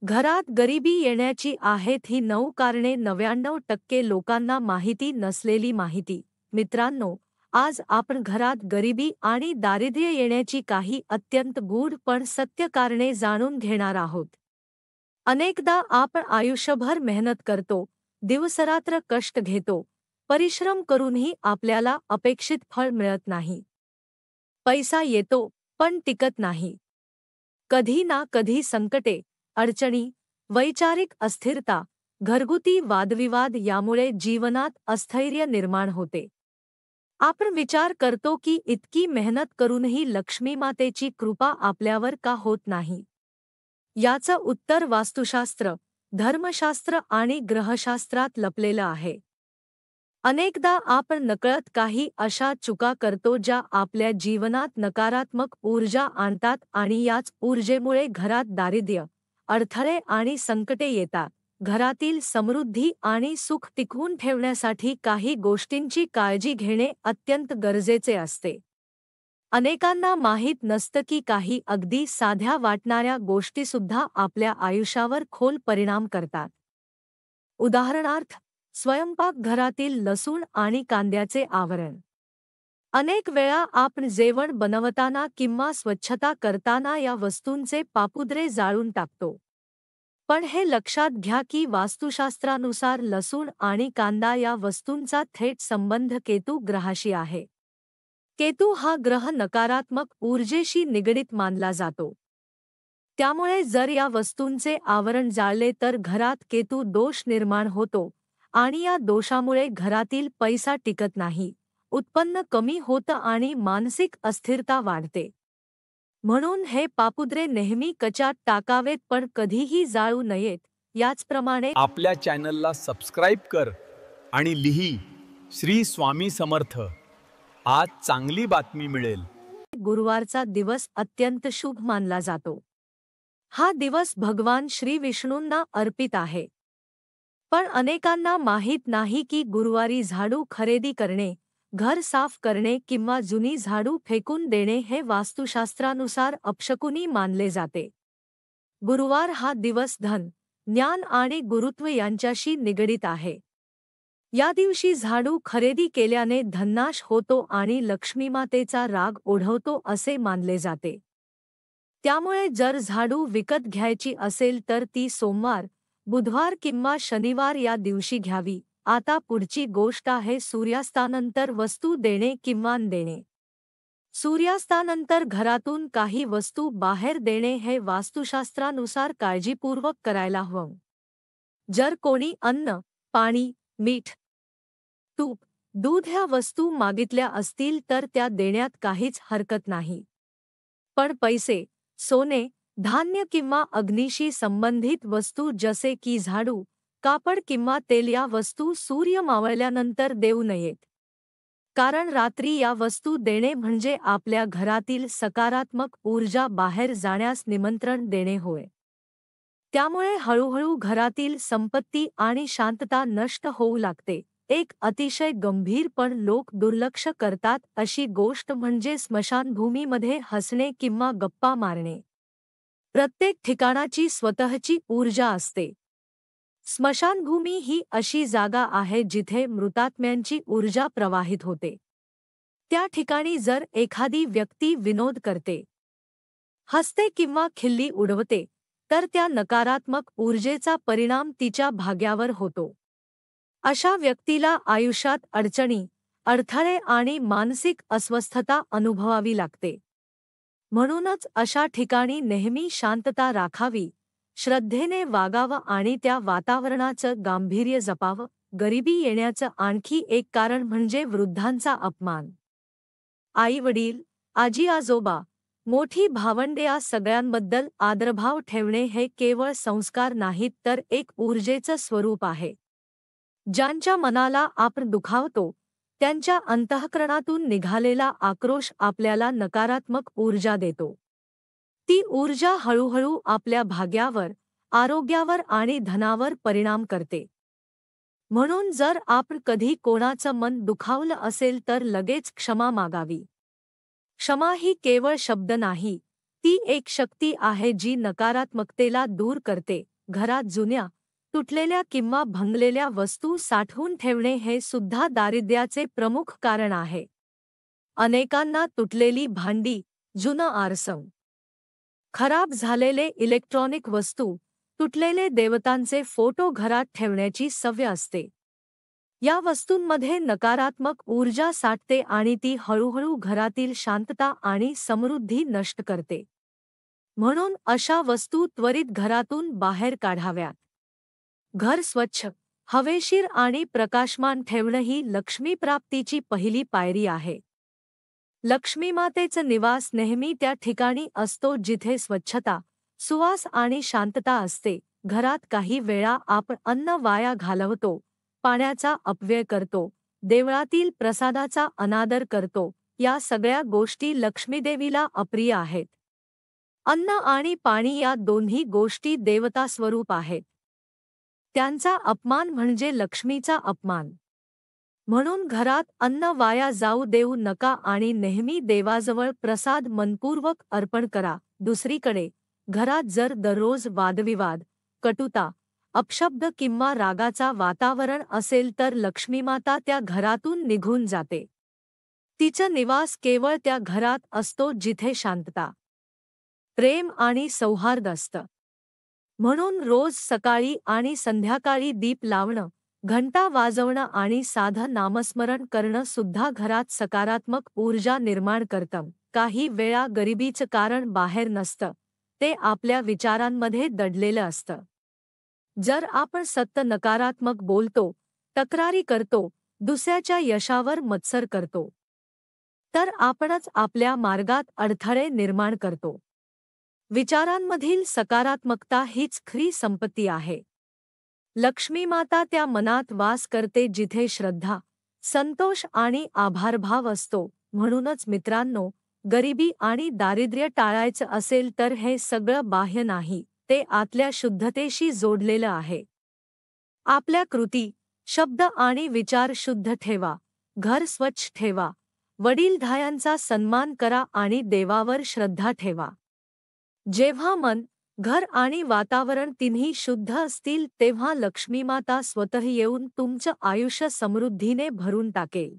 घरात गरिबी येण्याची आहेत ही 9 कारणे. 99% लोकांना माहिती नसलेली माहिती. मित्रांनो, आज आपण घरात गरिबी आणि दारिद्र्य येण्याची काही अत्यंत गूढ पण सत्य कारणे जाणून घेणार आहोत. अनेकदा आपण आयुष्यभर मेहनत करतो, दिवसरात्र कष्ट घेतो, परिश्रम करूनही आपल्याला अपेक्षित फळ मिळत नाही. पैसा येतो, पण टिकत नाही. कधी ना कधी संकटे, अडचणी, वैचारिक अस्थिरता, घरगुती वादविवाद यामुळे जीवनात अस्थैर्य निर्माण होते. आपण विचार करतो की इतकी मेहनत करूनही लक्ष्मी मातेची कृपा आपल्यावर का होत नाही. याचं उत्तर वास्तुशास्त्र, धर्मशास्त्र आणि ग्रहशास्त्रात लपलेलं आहे. अनेकदा आपण नकळत काही अशा चुका करतो ज्या आपल्या जीवनात नकारात्मक ऊर्जा आणतात आणि याच ऊर्जेमुळे घरात दारिद्र्य, अडथळे आणि संकटे येतात. घरातील समृद्धी आणि सुख टिकवून ठेवण्यासाठी काही गोष्टींची काळजी घेणे अत्यंत गरजेचे असते. अनेकांना माहीत नसतं की काही अगदी साध्या वाटणाऱ्या गोष्टीसुद्धा आपल्या आयुष्यावर खोल परिणाम करतात. उदाहरणार्थ, स्वयंपाकघरातील लसूण आणि कांद्याचे आवरण. अनेक वेळा आपण जेवण बनवताना किंवा स्वच्छता करताना या वस्तूंचे पापुद्रे जाळून टाकतो. पण हे लक्षात घ्या की वास्तुशास्त्रानुसार लसूण आणि कांदा या वस्तूंचा थेट संबंध केतू ग्रहाशी आहे. केतू हा ग्रह नकारात्मक ऊर्जेशी निगडीत मानला जातो. त्यामुळे जर या वस्तूंचे आवरण जाळले तर घरात केतू दोष निर्माण होतो आणि या दोषामुळे घरातील पैसा टिकत नाही, उत्पन्न कमी होतं आणि मानसिक अस्थिरता वाढते. म्हणून हे पापुद्रे नेहमी कचात टाकावेत पण कधीही जाळू नयेत. याचप्रमाणे आपल्या चॅनलला सबस्क्राईब कर आणि लिही श्री स्वामी समर्थ. आज चांगली बातमी मिळेल. गुरुवारचा दिवस अत्यंत शुभ मानला जातो. हा दिवस भगवान श्री विष्णूंना अर्पित आहे. पण अनेकांना माहीत नाही की गुरुवारी झाडू खरेदी करणे, घर साफ करणे किंवा जुनी झाडू फेकून देणे हे वास्तुशास्त्रानुसार अपशकुनी मानले जाते. गुरुवार हा दिवस धन, ज्ञान आणि गुरुत्व यांच्याशी निगडीत आहे. या दिवशी झाडू खरेदी केल्याने धननाश होतो आणि लक्ष्मीमातेचा राग ओढवतो असे मानले जाते. त्यामुळे जर झाडू विकत घ्यायची असेल तर ती सोमवार, बुधवार किंवा शनिवार या दिवशी घ्यावी. आता पुढची गोष्ट आहे सूर्यास्तानंतर वस्तू देणे किंवा न देणे. सूर्यास्तानंतर घरातून काही वस्तू बाहेर देणे हे वास्तुशास्त्रानुसार काळजीपूर्वक करायला हवं. जर कोणी अन्न, पाणी, मीठ, तूप, दूध ह्या वस्तू मागितल्या असतील तर त्या देण्यात काहीच हरकत नाही. पण पैसे, सोने, धान्य किंवा अग्नीशी संबंधित वस्तू जसे की झाडू, कापड किंवा तेल या वस्तू सूर्य मावळल्यानंतर देऊ नयेत. कारण रात्री या वस्तू देणे म्हणजे आपल्या घरातील सकारात्मक ऊर्जा बाहेर जाण्यास निमंत्रण देणे होय. त्यामुळे हळूहळू घरातील संपत्ती आणि शांतता नष्ट होऊ लागते. एक अतिशय गंभीर पण लोक दुर्लक्ष करतात अशी गोष्ट म्हणजे स्मशानभूमीमध्ये हसणे किंवा गप्पा मारणे. प्रत्येक ठिकाणाची स्वतःची ऊर्जा असते. स्मशानभूमी ही अशी जागा आहे जिथे मृतात्म्यांची ऊर्जा प्रवाहित होते. त्या ठिकाणी जर एखादी व्यक्ती विनोद करते, हसते किंवा खिल्ली उडवते तर त्या नकारात्मक ऊर्जेचा परिणाम तिच्या भाग्यावर होतो. अशा व्यक्तीला आयुष्यात अडचणी, अडथळे आणि मानसिक अस्वस्थता अनुभवावी लागते. म्हणूनच अशा ठिकाणी नेहमी शांतता राखावी, श्रद्धेने वागावं आणि त्या वातावरणाचं गांभीर्य जपावं. गरिबी येण्याचं आणखी एक कारण म्हणजे वृद्धांचा अपमान. आई-वडील, आजी-आजोबा, मोठी भावंडे या सगळ्यांबद्दल आदरभाव ठेवणे हे केवळ संस्कार नाहीत तर एक ऊर्जेचं स्वरूप आहे. ज्यांच्या मनाला आपण दुखावतो, त्यांच्या अंतःकरणातून निघालेला आक्रोश आपल्याला नकारात्मक ऊर्जा देतो. ती ऊर्जा हळूहळू आपल्या भाग्यावर, आरोग्यावर आणि धनावर परिणाम करते. म्हणून जर आपण कधी कोणाचं मन दुखावलं असेल तर लगेच क्षमा मागावी. क्षमा ही केवळ शब्द नाही, ती एक शक्ती आहे जी नकारात्मकतेला दूर करते घरात जुन्या, तुटलेल्या किंवा भंगलेल्या वस्तू साठवून ठेवणे हे सुद्धा दारिद्र्याचे प्रमुख कारण आहे. अनेकांना तुटलेली भांडी, जुनं आरसं, खराब झालेले इलेक्ट्रॉनिक वस्तू, तुटलेले देवतांचे फोटो घरात ठेवण्याची सवय असते. या वस्तूंमध्ये नकारात्मक ऊर्जा साठते आणि ती हळूहळू घरातील शांतता आणि समृद्धी नष्ट करते. म्हणून अशा वस्तू त्वरित घरातून बाहेर काढाव्यात. घर स्वच्छ, हवेशीर आणि प्रकाशमान ठेवणं ही लक्ष्मीप्राप्तीची पहिली पायरी आहे. लक्ष्मीमातेचा निवास नेहमी त्या ठिकाणी असतो जिथे स्वच्छता, सुवास आणि शांतता असते. घरात काही वेळा आपण अन्न वाया घालवतो, पाण्याचा अपव्यय करतो, देवळातील प्रसादाचा अनादर करतो. या सगळ्या गोष्टी लक्ष्मीदेवीला अप्रिय आहेत. अन्न आणि पाणी या दोन्ही गोष्टी देवता स्वरूप आहेत. त्यांचा अपमान म्हणजे लक्ष्मीचा अपमान. म्हणून घरात अन्न वाया जाऊ देऊ नका आणि नेहमी देवाजवळ प्रसाद मनपूर्वक अर्पण करा. दुसरीकडे, घरात जर दररोज वादविवाद, कटुता, अपशब्द किंवा रागाचा वातावरण असेल तर लक्ष्मीमाता त्या घरातून निघून जाते. तिचा निवास केवळ त्या घरात असतो जिथे शांतता, प्रेम आणि सौहार्द असतं. म्हणून रोज सकाळी आणि संध्याकाळी दीप लावणं, घंटा वाजवणं आणि साधं नामस्मरण करणं सुद्धा घरात सकारात्मक ऊर्जा निर्माण करतं. काही वेळा गरिबीचं कारण बाहेर नसतं, ते आपल्या विचारांमध्ये दडलेलं असतं. जर आपण सतत नकारात्मक बोलतो, तक्रारी करतो, दुसऱ्याच्या यशावर मत्सर करतो, तर आपणच आपल्या मार्गात अडथळे निर्माण करतो. विचारांमधील सकारात्मकता हीच खरी संपत्ती आहे. लक्ष्मीमाता त्या मनात वास करते जिथे श्रद्धा, संतोष आणि आभारभाव असतो. म्हणूनच मित्रांनो, गरिबी आणि दारिद्र्य टाळायचं असेल तर हे सगळं बाह्य नाही, ते आतल्या शुद्धतेशी जोडलेलं आहे. आपल्या कृती, शब्द आणि विचार शुद्ध ठेवा, घर स्वच्छ ठेवा, वडीलधाऱ्यांचा सन्मान करा आणि देवावर श्रद्धा ठेवा. जेव्हा मन, घर आणि वातावरण तिन्ही शुद्ध असतील तेव्हा लक्ष्मीमाता स्वतः येऊन तुमचं आयुष्य समृद्धीने भरून टाकेल.